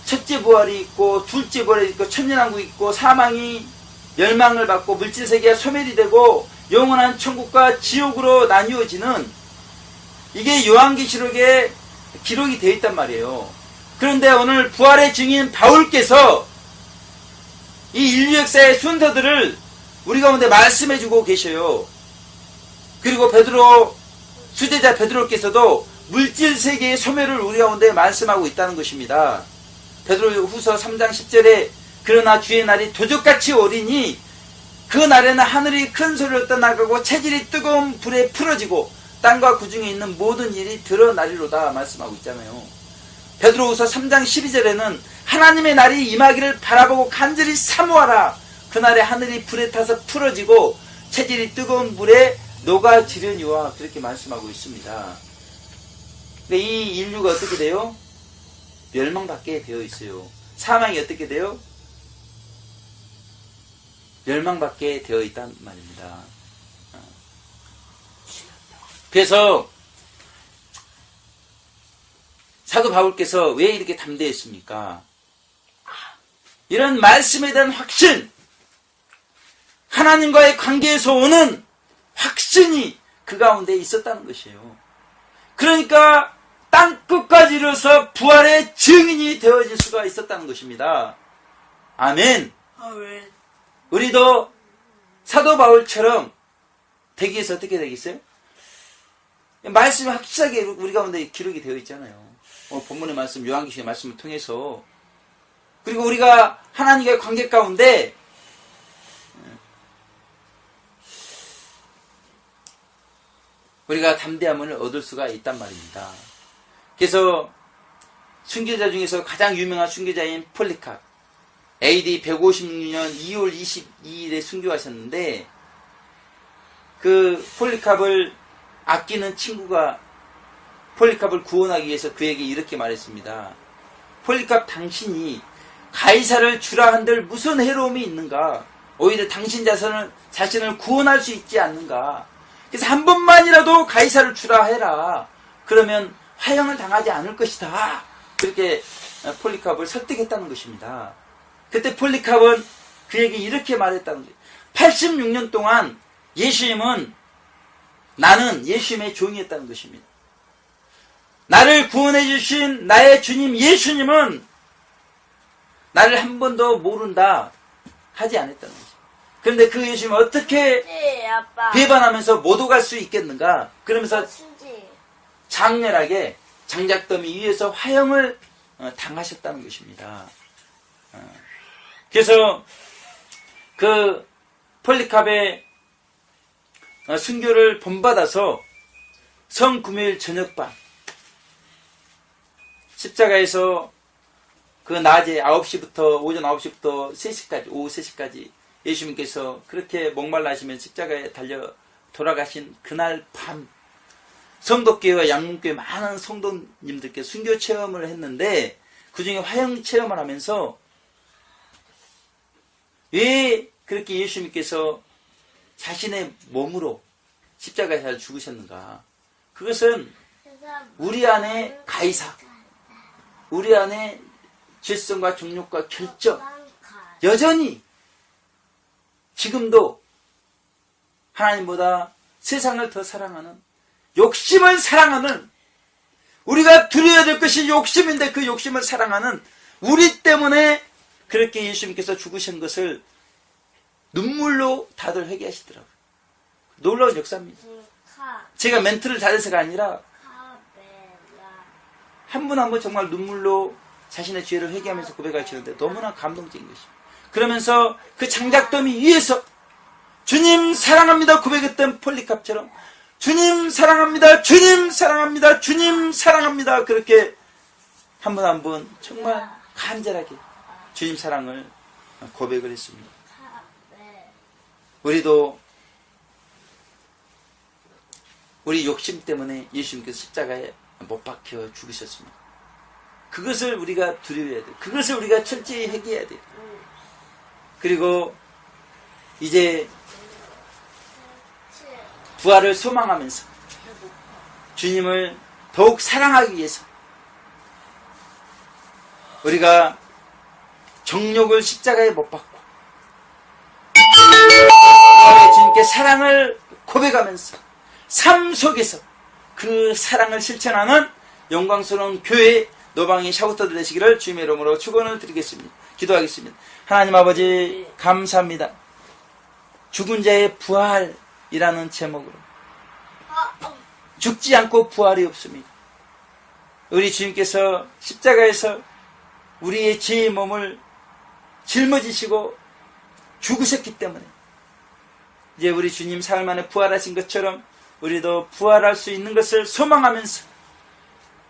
첫째 부활이 있고 둘째 부활이 있고 천년왕국이 있고 사망이 멸망을 받고 물질 세계가 소멸이 되고 영원한 천국과 지옥으로 나뉘어지는, 이게 요한계시록에 기록이 되어 있단 말이에요. 그런데 오늘 부활의 증인 바울께서 이 인류 역사의 순서들을 우리 가운데 말씀해주고 계셔요. 그리고 수제자 베드로께서도 물질 세계의 소멸을 우리 가운데 말씀하고 있다는 것입니다. 베드로후서 3장 10절에 그러나 주의 날이 도적같이 오리니 그 날에는 하늘이 큰 소리로 떠나가고 체질이 뜨거운 불에 풀어지고 땅과 그 중에 있는 모든 일이 드러나리로다 말씀하고 있잖아요. 베드로후서 3장 12절에는 하나님의 날이 임하기를 바라보고 간절히 사모하라. 그날에 하늘이 불에 타서 풀어지고 체질이 뜨거운 불에 녹아지려니와, 그렇게 말씀하고 있습니다. 근데 이 인류가 어떻게 돼요? 멸망받게 되어 있어요. 사망이 어떻게 돼요? 멸망받게 되어 있단 말입니다. 그래서 사도 바울께서 왜 이렇게 담대했습니까? 이런 말씀에 대한 확신, 하나님과의 관계에서 오는 확신이 그 가운데 있었다는 것이에요. 그러니까 땅끝까지 이르러서 부활의 증인이 되어질 수가 있었다는 것입니다. 아멘. 아멘. 우리도 사도 바울처럼 되기 위해서 어떻게 되겠어요? 말씀이 확실하게 우리 가운데 기록이 되어 있잖아요. 본문의 말씀, 요한계시록의 말씀을 통해서. 그리고 우리가 하나님과의 관계 가운데 우리가 담대함을 얻을 수가 있단 말입니다. 그래서 순교자 중에서 가장 유명한 순교자인 폴리캅, AD 156년 2월 22일에 순교하셨는데, 그 폴리캅을 아끼는 친구가 폴리캅을 구원하기 위해서 그에게 이렇게 말했습니다. 폴리캅, 당신이 가이사를 주라 한들 무슨 해로움이 있는가? 오히려 당신 자신을 구원할 수 있지 않는가? 그래서 한 번만이라도 가이사를 주라 해라. 그러면 화형을 당하지 않을 것이다. 그렇게 폴리캅을 설득했다는 것입니다. 그때 폴리캅은 그에게 이렇게 말했다는 거예요. 86년 동안 예수님은 나는 예수님의 종이었다는 것입니다. 나를 구원해 주신 나의 주님 예수님은 나를 한 번도 모른다 하지 않았다는 거죠. 그런데 그 예수님은 어떻게 네, 아빠. 배반하면서 못 오갈 수 있겠는가? 그러면서 진지. 장렬하게 장작더미 위에서 화형을 당하셨다는 것입니다. 그래서 그 폴리캅의 순교를 본받아서 성금요일 저녁반 십자가에서 그 낮에 9시부터 오전 9시부터 3시까지 오후 3시까지 예수님께서 그렇게 목말라하시면 십자가에 달려 돌아가신 그날 밤 성도교회와 양문교회 많은 성도님들께 순교 체험을 했는데 그중에 화형 체험을 하면서 왜 그렇게 예수님께서 자신의 몸으로 십자가에서 죽으셨는가? 그것은 우리 안에 가이사, 우리 안에 질성과 정욕과 결정, 여전히 지금도 하나님보다 세상을 더 사랑하는 욕심을 사랑하는 우리가 두려워야 될 것이 욕심인데 그 욕심을 사랑하는 우리 때문에 그렇게 예수님께서 죽으신 것을 눈물로 다들 회개하시더라고요. 놀라운 역사입니다. 제가 멘트를 잘해서가 아니라 한 분 한 분 정말 눈물로 자신의 죄를 회개하면서 고백하시는데 너무나 감동적인 것입니다. 그러면서 그 장작더미 위에서 주님 사랑합니다 고백했던 폴리캅처럼 주님 사랑합니다, 주님 사랑합니다, 주님 사랑합니다 그렇게 한 분 한 분 정말 간절하게 주님 사랑을 고백을 했습니다. 우리도 우리 욕심 때문에 예수님께서 십자가에 못 박혀 죽으셨습니다. 그것을 우리가 두려워해야 돼요. 그것을 우리가 철저히 회개해야 돼요. 그리고 이제 부활을 소망하면서 주님을 더욱 사랑하기 위해서 우리가 정욕을 십자가에 못 박고 주님께 사랑을 고백하면서 삶 속에서 그 사랑을 실천하는 영광스러운 교회 노방의 샤우터들 되시기를 주님의 이름으로 축원을 드리겠습니다. 기도하겠습니다. 하나님 아버지 감사합니다. 죽은 자의 부활이라는 제목으로 죽지 않고 부활이 없습니다. 우리 주님께서 십자가에서 우리의 죄의 몸을 짊어지시고 죽으셨기 때문에 이제 우리 주님 사흘 만에 부활하신 것처럼 우리도 부활할 수 있는 것을 소망하면서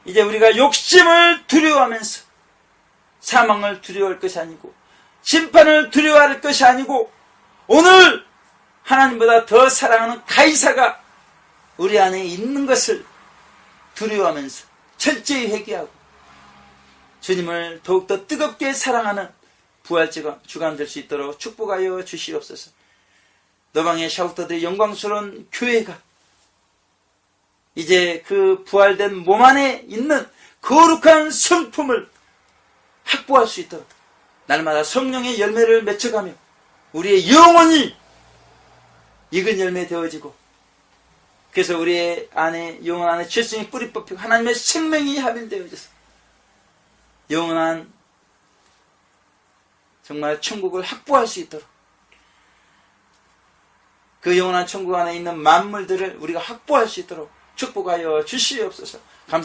이제 우리가 욕심을 두려워하면서 사망을 두려워할 것이 아니고 심판을 두려워할 것이 아니고 오늘 하나님보다 더 사랑하는 가이사가 우리 안에 있는 것을 두려워하면서 철저히 회개하고 주님을 더욱더 뜨겁게 사랑하는 부활주간 될 수 있도록 축복하여 주시옵소서. 너방의 샤우터들의 영광스러운 교회가 이제 그 부활된 몸 안에 있는 거룩한 성품을 확보할 수 있도록 날마다 성령의 열매를 맺혀가며 우리의 영혼이 익은 열매 되어지고 그래서 우리의 안에 영혼 안에 죄성이 뿌리 뽑히고 하나님의 생명이 합일되어져서 영원한 정말 천국을 확보할 수 있도록 그 영원한 천국 안에 있는 만물들을 우리가 확보할 수 있도록 축복하여 주시옵소서. 감사드립니다.